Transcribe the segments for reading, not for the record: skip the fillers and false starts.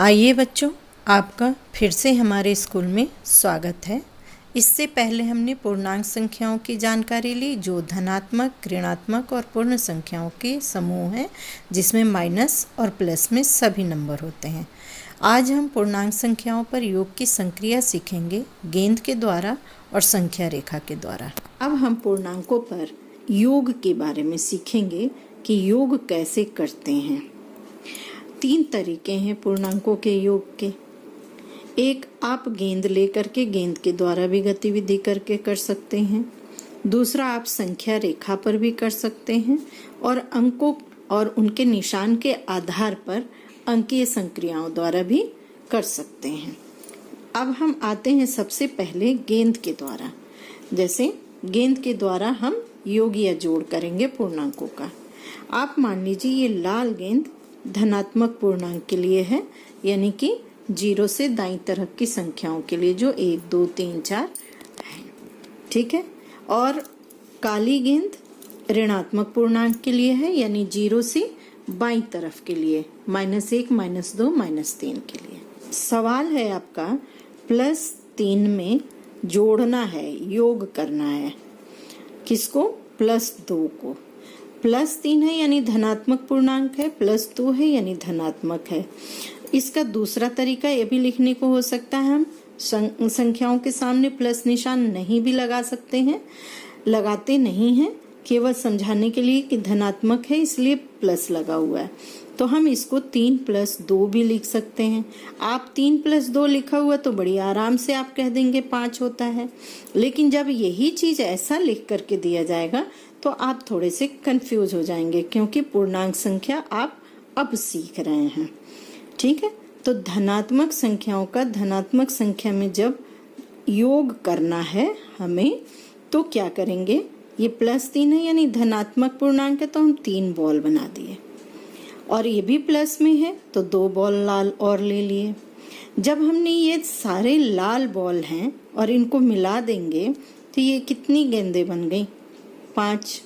आइए बच्चों, आपका फिर से हमारे स्कूल में स्वागत है। इससे पहले हमने पूर्णांक संख्याओं की जानकारी ली जो धनात्मक, ऋणात्मक और पूर्ण संख्याओं के समूह हैं, जिसमें माइनस और प्लस में सभी नंबर होते हैं। आज हम पूर्णांक संख्याओं पर योग की संक्रिया सीखेंगे, गेंद के द्वारा और संख्या रेखा के द्वारा। अब हम पूर्णांकों पर योग के बारे में सीखेंगे कि योग कैसे करते हैं। 3 तरीके हैं पूर्णांकों के योग के। एक, आप गेंद लेकर के गेंद के द्वारा भी गतिविधि करके कर सकते हैं। दूसरा, आप संख्या रेखा पर भी कर सकते हैं और अंकों और उनके निशान के आधार पर अंकीय संक्रियाओं द्वारा भी कर सकते हैं। अब हम आते हैं सबसे पहले गेंद के द्वारा। जैसे गेंद के द्वारा हम योग या जोड़ करेंगे पूर्णांकों का। आप मान लीजिए ये लाल गेंद धनात्मक पूर्णांक के लिए है, यानी कि 0 से दाईं तरफ की संख्याओं के लिए, जो 1, 2, 3, 4 है। ठीक है। और काली गेंद ऋणात्मक पूर्णांक के लिए है, यानी 0 से बाईं तरफ के लिए, -1, -2, -3 के लिए। सवाल है आपका +3 में जोड़ना है, योग करना है। किसको? +2 को। +3 है यानी धनात्मक पूर्णांक है, +2 है यानी धनात्मक है। इसका दूसरा तरीका ये भी लिखने को हो सकता है, हम संख्याओं के सामने प्लस निशान नहीं भी लगा सकते हैं, लगाते नहीं हैं, केवल समझाने के लिए कि धनात्मक है इसलिए प्लस लगा हुआ है। तो हम इसको 3 + 2 भी लिख सकते हैं। आप 3 + 2 लिखा हुआ तो बड़ी आराम से आप कह देंगे 5 होता है, लेकिन जब यही चीज ऐसा लिख करके दिया जाएगा तो आप थोड़े से कंफ्यूज हो जाएंगे, क्योंकि पूर्णांक संख्या आप अब सीख रहे हैं। ठीक है। तो धनात्मक संख्याओं का धनात्मक संख्या में जब योग करना है हमें, तो क्या करेंगे? ये +3 है यानी धनात्मक पूर्णांक है, तो हम 3 बॉल बना दिए। और ये भी प्लस में है तो 2 बॉल लाल और ले लिए। जब हमने ये सारे लाल बॉल हैं और इनको मिला देंगे तो ये कितनी गेंदें बन गई? 5।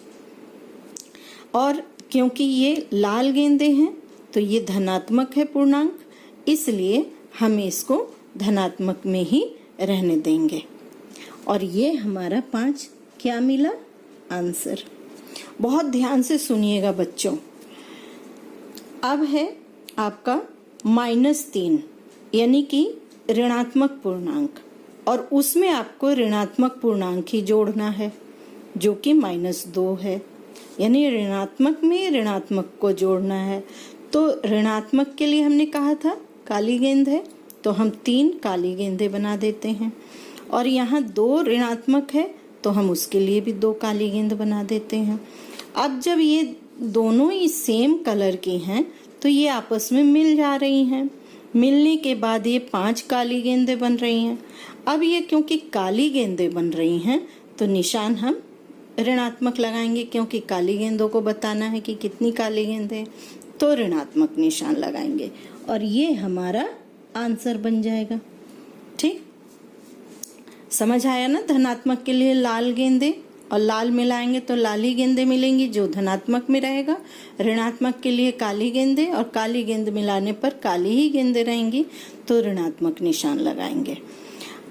और क्योंकि ये लाल गेंदें हैं तो ये धनात्मक है पूर्णांक, इसलिए हम इसको धनात्मक में ही रहने देंगे। और ये हमारा 5 क्या मिला? आंसर। बहुत ध्यान से सुनिएगा बच्चों। अब है आपका -3 यानी कि ऋणात्मक पूर्णांक, और उसमें आपको ऋणात्मक पूर्णांक ही जोड़ना है जो कि -2 है, यानी ऋणात्मक में ऋणात्मक को जोड़ना है। तो ऋणात्मक के लिए हमने कहा था काली गेंद है, तो हम 3 काली गेंदें बना देते हैं। और यहाँ 2 ऋणात्मक है तो हम उसके लिए भी 2 काली गेंद बना देते हैं। अब जब ये दोनों ही सेम कलर की हैं तो ये आपस में मिल जा रही हैं। मिलने के बाद ये 5 काली गेंदें बन रही हैं। अब ये क्योंकि काली गेंदें बन रही हैं तो निशान हम ऋणात्मक लगाएंगे, क्योंकि काली गेंदों को बताना है कि कितनी काली गेंदें, तो ऋणात्मक निशान लगाएंगे और ये हमारा आंसर बन जाएगा। ठीक, समझ आया ना? धनात्मक के लिए लाल गेंदें और लाल मिलाएंगे तो लाली गेंदें मिलेंगी जो धनात्मक में रहेगा। ऋणात्मक के लिए काली गेंदें और काली गेंद मिलाने पर काली ही गेंदें रहेंगी, तो ऋणात्मक निशान लगाएंगे।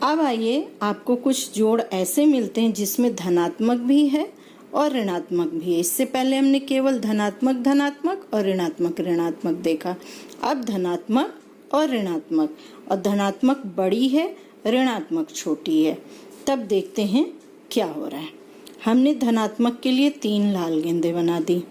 अब आइए, आपको कुछ जोड़ ऐसे मिलते हैं जिसमें धनात्मक भी है और ऋणात्मक भी है। इससे पहले हमने केवल धनात्मक धनात्मक और ऋणात्मक ऋणात्मक देखा। अब धनात्मक और ऋणात्मक, और धनात्मक बड़ी है, ऋणात्मक छोटी है। तब देखते हैं क्या हो रहा है। हमने धनात्मक के लिए 3 लाल गेंदें बना दी,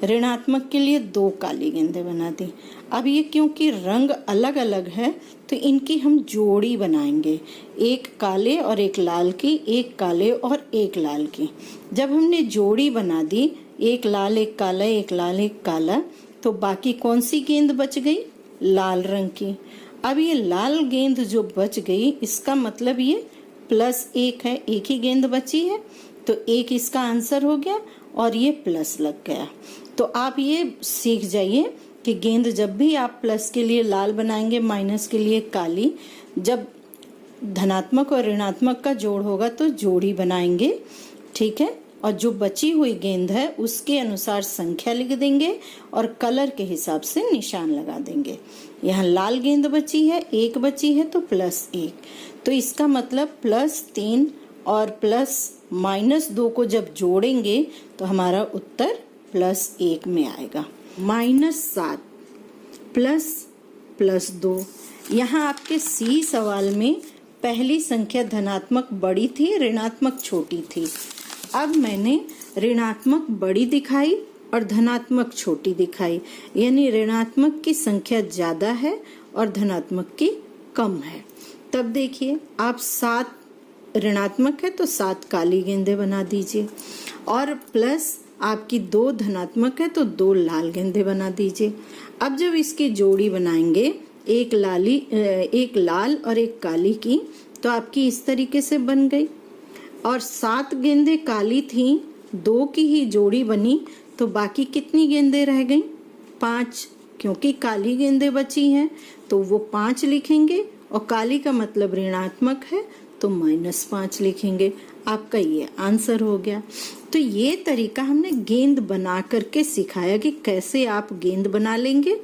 ऋणात्मक के लिए 2 काली गेंदें बना दी। अब ये क्योंकि रंग अलग अलग है तो इनकी हम जोड़ी बनाएंगे, एक काले और एक लाल की, एक काले और एक लाल की। जब हमने जोड़ी बना दी, एक लाल एक काला, एक लाल एक काला, तो बाकी कौन सी गेंद बच गई? लाल रंग की। अब ये लाल गेंद जो बच गई, इसका मतलब ये +1 है, एक ही गेंद बची है तो 1 इसका आंसर हो गया और ये प्लस लग गया। तो आप ये सीख जाइए कि गेंद जब भी आप प्लस के लिए लाल बनाएंगे, माइनस के लिए काली, जब धनात्मक और ऋणात्मक का जोड़ होगा तो जोड़ी बनाएंगे। ठीक है, और जो बची हुई गेंद है उसके अनुसार संख्या लिख देंगे और कलर के हिसाब से निशान लगा देंगे। यहाँ लाल गेंद बची है, 1 बची है तो +1, तो इसका मतलब +3 और +-2 को जब जोड़ेंगे तो हमारा उत्तर +1 में आएगा। -7 +2। यहाँ आपके सी सवाल में पहली संख्या धनात्मक बड़ी थी, ऋणात्मक छोटी थी। अब मैंने ऋणात्मक बड़ी दिखाई और धनात्मक छोटी दिखाई, यानी ऋणात्मक की संख्या ज्यादा है और धनात्मक की कम है। तब देखिए आप 7 ऋणात्मक है तो 7 काली गेंदें बना दीजिए, और प्लस आपकी 2 धनात्मक है तो 2 लाल गेंदें बना दीजिए। अब जब इसकी जोड़ी बनाएंगे, एक लाल और एक काली की, तो आपकी इस तरीके से बन गई। और 7 गेंदें काली थी, 2 की ही जोड़ी बनी, तो बाकी कितनी गेंदें रह गईं? 5, क्योंकि काली गेंदें बची हैं तो वो 5 लिखेंगे, और काली का मतलब ऋणात्मक है तो -5 लिखेंगे। आपका ये आंसर हो गया। तो ये तरीका हमने गेंद बना करके सिखाया कि कैसे आप गेंद बना लेंगे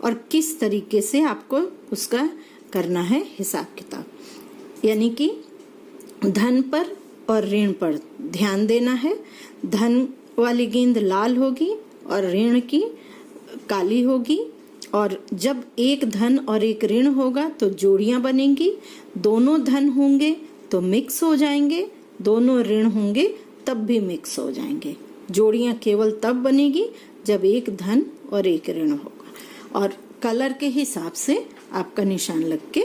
और किस तरीके से आपको उसका करना है हिसाब किताब, यानी कि धन पर और ऋण पर ध्यान देना है। धन वाली गेंद लाल होगी और ऋण की काली होगी, और जब एक धन और एक ऋण होगा तो जोड़ियां बनेंगी। दोनों धन होंगे तो मिक्स हो जाएंगे, दोनों ऋण होंगे तब भी मिक्स हो जाएंगे। जोड़ियां केवल तब बनेगी जब एक धन और एक ऋण होगा, और कलर के हिसाब से आपका निशान लग के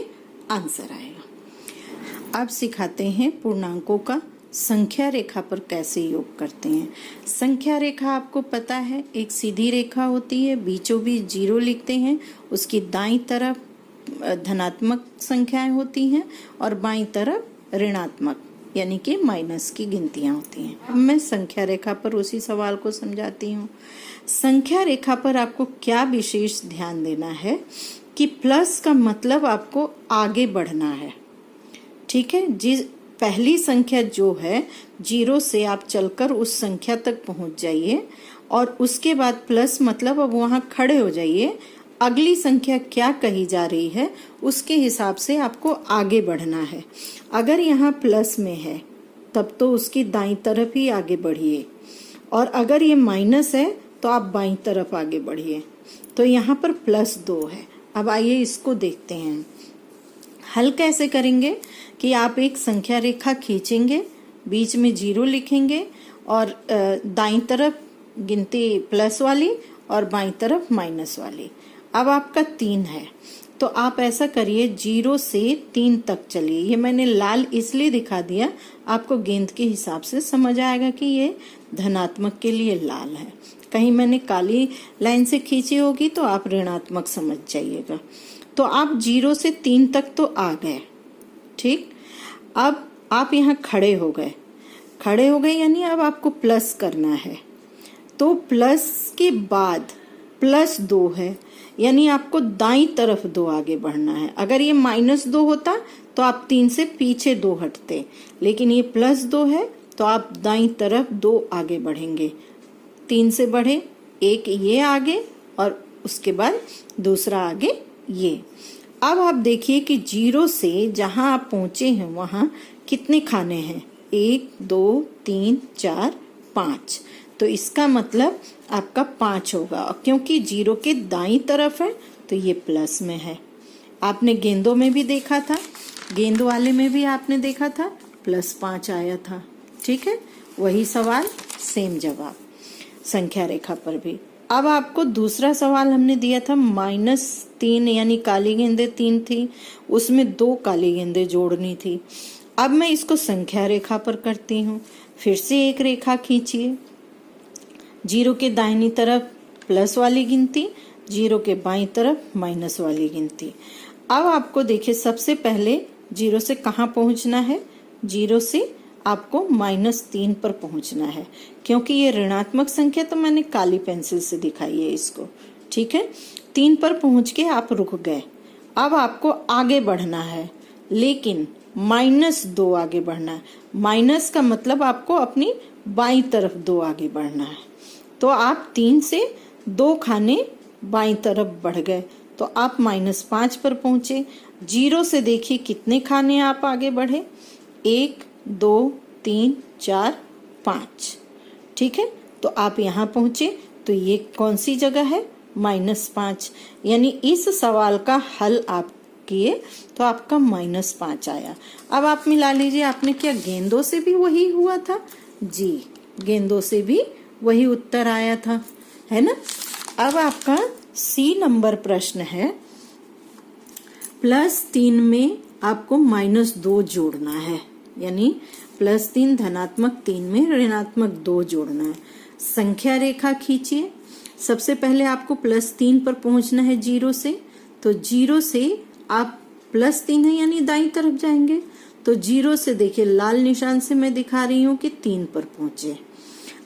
आंसर आएगा। अब सिखाते हैं पूर्णांकों का संख्या रेखा पर कैसे योग करते हैं। संख्या रेखा आपको पता है एक सीधी रेखा होती है, बीचों बीच 0 लिखते हैं, उसकी दाईं तरफ धनात्मक संख्याएं होती हैं और बाईं तरफ ऋणात्मक यानी कि माइनस की गिनतियां होती हैं। अब मैं संख्या रेखा पर उसी सवाल को समझाती हूँ। संख्या रेखा पर आपको क्या विशेष ध्यान देना है कि प्लस का मतलब आपको आगे बढ़ना है, ठीक है। जिस पहली संख्या जो है 0 से आप चलकर उस संख्या तक पहुंच जाइए, और उसके बाद प्लस मतलब अब वहां खड़े हो जाइए। अगली संख्या क्या कही जा रही है उसके हिसाब से आपको आगे बढ़ना है। अगर यहाँ प्लस में है तब तो उसकी दाईं तरफ ही आगे बढ़िए, और अगर ये माइनस है तो आप बाईं तरफ आगे बढ़िए। तो यहाँ पर +2 है। अब आइए इसको देखते हैं। हल कैसे करेंगे कि आप एक संख्या रेखा खींचेंगे, बीच में 0 लिखेंगे, और दाईं तरफ गिनती प्लस वाली और बाईं तरफ माइनस वाली। अब आपका 3 है तो आप ऐसा करिए 0 से 3 तक चलिए। ये मैंने लाल इसलिए दिखा दिया, आपको गेंद के हिसाब से समझ आएगा कि ये धनात्मक के लिए लाल है। कहीं मैंने काली लाइन से खींची होगी तो आप ऋणात्मक समझ जाइएगा। तो आप 0 से 3 तक तो आ गए, ठीक। अब आप यहाँ खड़े हो गए यानी अब आपको प्लस करना है। तो प्लस के बाद +2 है, यानी आपको दाईं तरफ 2 आगे बढ़ना है। अगर ये -2 होता तो आप 3 से पीछे 2 हटते, लेकिन ये +2 है तो आप दाईं तरफ 2 आगे बढ़ेंगे। 3 से बढ़े, एक ये आगे और उसके बाद दूसरा आगे ये। अब आप देखिए कि 0 से जहां आप पहुंचे हैं वहां कितने खाने हैं, 1 2 3 4 5। तो इसका मतलब आपका 5 होगा, और क्योंकि 0 के दाईं तरफ है तो ये प्लस में है। आपने गेंदों में भी देखा था, गेंद वाले में भी आपने देखा था +5 आया था, ठीक है। वही सवाल सेम जवाब संख्या रेखा पर भी। अब आपको दूसरा सवाल हमने दिया था -3, यानी काली गेंदें 3 थी, उसमें 2 काली गेंदें जोड़नी थी। अब मैं इसको संख्या रेखा पर करती हूँ। फिर से एक रेखा खींचिए, 0 के दाहिनी तरफ प्लस वाली गिनती, 0 के बाईं तरफ माइनस वाली गिनती। अब आपको देखिए सबसे पहले 0 से कहाँ पहुंचना है, 0 से आपको -3 पर पहुंचना है, क्योंकि ये ऋणात्मक संख्या तो मैंने काली पेंसिल से दिखाई है इसको, ठीक है। 3 पर पहुंच के आप रुक गए। अब आपको आगे बढ़ना है, लेकिन -2 आगे बढ़ना है। माइनस का मतलब आपको अपनी बाईं तरफ 2 आगे बढ़ना है। तो आप 3 से 2 खाने बाईं तरफ बढ़ गए, तो आप -5 पर पहुंचे। 0 से देखिए कितने खाने आप आगे बढ़े, 1 2 3 4 5। ठीक है, तो आप यहाँ पहुंचे। तो ये कौन सी जगह है, -5, यानी इस सवाल का हल आप किए तो आपका -5 आया। अब आप मिला लीजिए, आपने क्या गेंदों से भी वही हुआ था? जी, गेंदों से भी वही उत्तर आया था, है ना। अब आपका C नंबर प्रश्न है, +3 में आपको -2 जोड़ना है, यानी +3 धनात्मक 3 में ऋणात्मक 2 जोड़ना है। संख्या रेखा खींचिए। सबसे पहले आपको +3 पर पहुंचना है 0 से, तो 0 से आप +3 है यानी दाईं तरफ जाएंगे। तो 0 से देखिए लाल निशान से मैं दिखा रही हूँ कि 3 पर पहुंचे।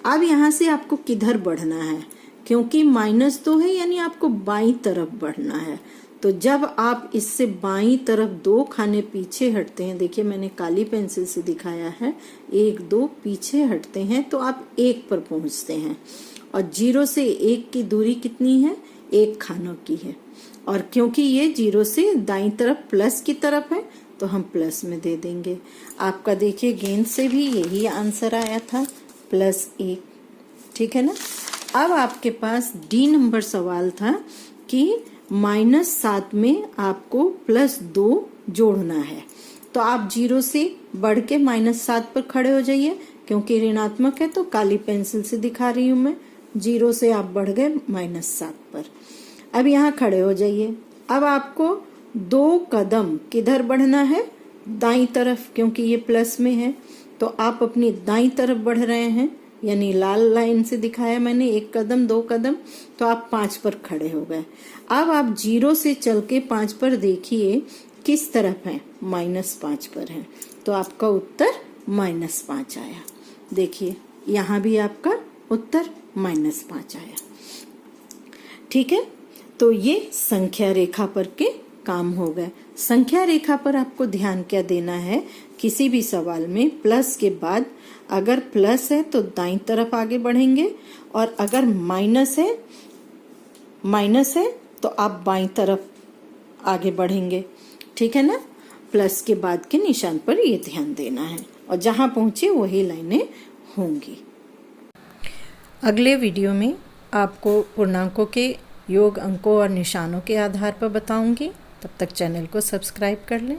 अब यहाँ से आपको किधर बढ़ना है, क्योंकि -2 है यानी आपको बाईं तरफ बढ़ना है। तो जब आप इससे बाईं तरफ 2 खाने पीछे हटते हैं, देखिए मैंने काली पेंसिल से दिखाया है, 1 2 पीछे हटते हैं तो आप 1 पर पहुंचते हैं। और 0 से 1 की दूरी कितनी है, 1 खानों की है। और क्योंकि ये 0 से दाईं तरफ प्लस की तरफ है तो हम प्लस में दे देंगे। आपका देखिए गेंद से भी यही आंसर आया था, +1। ठीक है ना। अब आपके पास D नंबर सवाल था कि -7 में आपको +2 जोड़ना है। तो आप 0 से बढ़ के -7 पर खड़े हो जाइए, क्योंकि ऋणात्मक है तो काली पेंसिल से दिखा रही हूं मैं। 0 से आप बढ़ गए -7 पर। अब यहाँ खड़े हो जाइए। अब आपको 2 कदम किधर बढ़ना है, दाईं तरफ, क्योंकि ये प्लस में है तो आप अपनी दाईं तरफ बढ़ रहे हैं, यानी लाल लाइन से दिखाया मैंने, 1 कदम 2 कदम, तो आप 5 पर खड़े हो गए। अब आप 0 से चल के 5 पर देखिए किस तरफ है, -5 पर है, तो आपका उत्तर -5 आया। देखिए यहाँ भी आपका उत्तर -5 आया। ठीक है, तो ये संख्या रेखा पर के काम हो गए। संख्या रेखा पर आपको ध्यान क्या देना है, किसी भी सवाल में प्लस के बाद अगर प्लस है तो दाईं तरफ आगे बढ़ेंगे, और अगर माइनस है तो आप बाईं तरफ आगे बढ़ेंगे। ठीक है ना। प्लस के बाद के निशान पर ये ध्यान देना है, और जहां पहुंचे वही लाइनें होंगी। अगले वीडियो में आपको पूर्णांकों के योग, अंकों और निशानों के आधार पर बताऊंगी। तब तक चैनल को सब्सक्राइब कर लें।